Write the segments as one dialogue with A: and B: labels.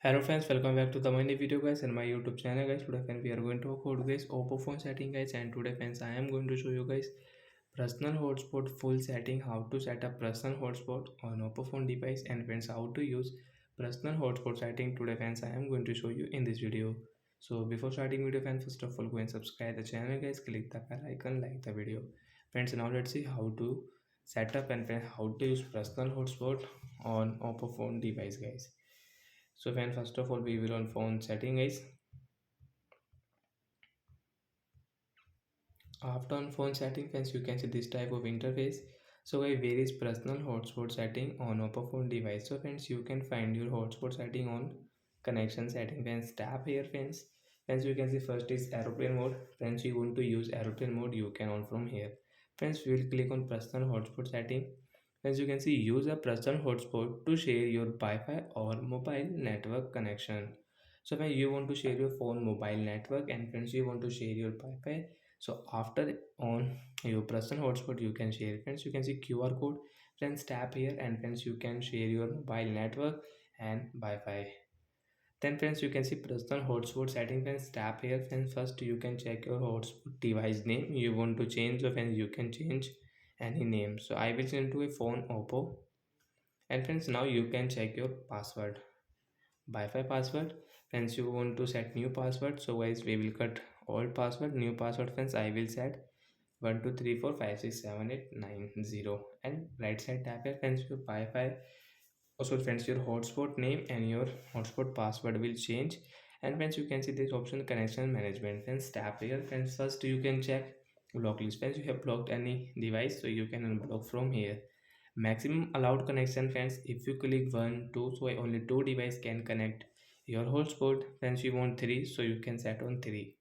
A: Hello friends, welcome back to the mini video guys and my YouTube channel guys. Today friends, we are going to talk about guys Oppo phone setting guys, and today friends I am going to show you guys personal hotspot full setting, how to set up personal hotspot on Oppo phone device, and friends how to use personal hotspot setting. Today friends I am going to show you in this video. So before starting video friends, first of all go and subscribe the channel guys, click the bell icon, like the video. Friends, now let's see how to set up and friends how to use personal hotspot on Oppo phone device guys. So when first of all we will on phone setting guys. After on phone setting friends, you can see this type of interface. So guys, where is personal hotspot setting on Oppo phone device? So friends, you can find your hotspot setting on connection setting. Friends, tap here friends. Friends, you can see first is aeroplane mode. Friends, you want to use aeroplane mode, you can on from here. Friends, we will click on personal hotspot setting. Friends, you can see use a personal hotspot to share your Wi-Fi or mobile network connection. So when you want to share your phone mobile network, and friends you want to share your Wi-Fi, so after on your personal hotspot you can share. Friends, you can see QR code. Friends, tap here and friends you can share your mobile network and Wi-Fi. Then friends, you can see personal hotspot setting. Friends, tap here. Friends, first you can check your hotspot device name you want to change. So friends, you can change any name. So I will change to a phone Oppo. And friends, now you can check your password, Wi-Fi password. Friends, you want to set new password, so guys we will cut old password, new password. Friends, I will set 123456789 and right side tap here friends your Wi-Fi. Also friends, your hotspot name and your hotspot password will change. And friends, you can see this option connection management. Friends, tap here. Friends, first you can check block list. Friends, you have blocked any device, so you can unblock from here. Maximum allowed connection. Friends, if you click 1 2, so only 2 device can connect your hotspot. Friends, you want 3, so you can set on 3.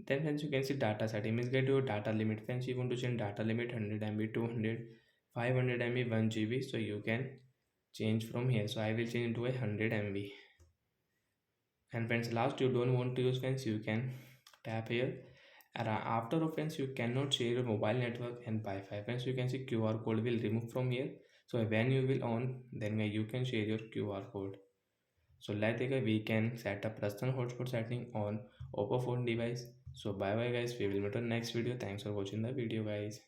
A: Then friends, you can see data setting means get your data limit. Friends, you want to change data limit 100 MB, 200, 500 MB, 1 GB, so you can change from here. So I will change to a 100 MB. And friends, last you don't want to use, friends, you can tap here. And after offense, you cannot share your mobile network and Wi-Fi. Friends, you can see QR code will remove from here. So when you will on, then you can share your QR code. So like that we can set up personal hotspot setting on Oppo phone device. So bye bye guys, we will meet on next video. Thanks for watching the video guys.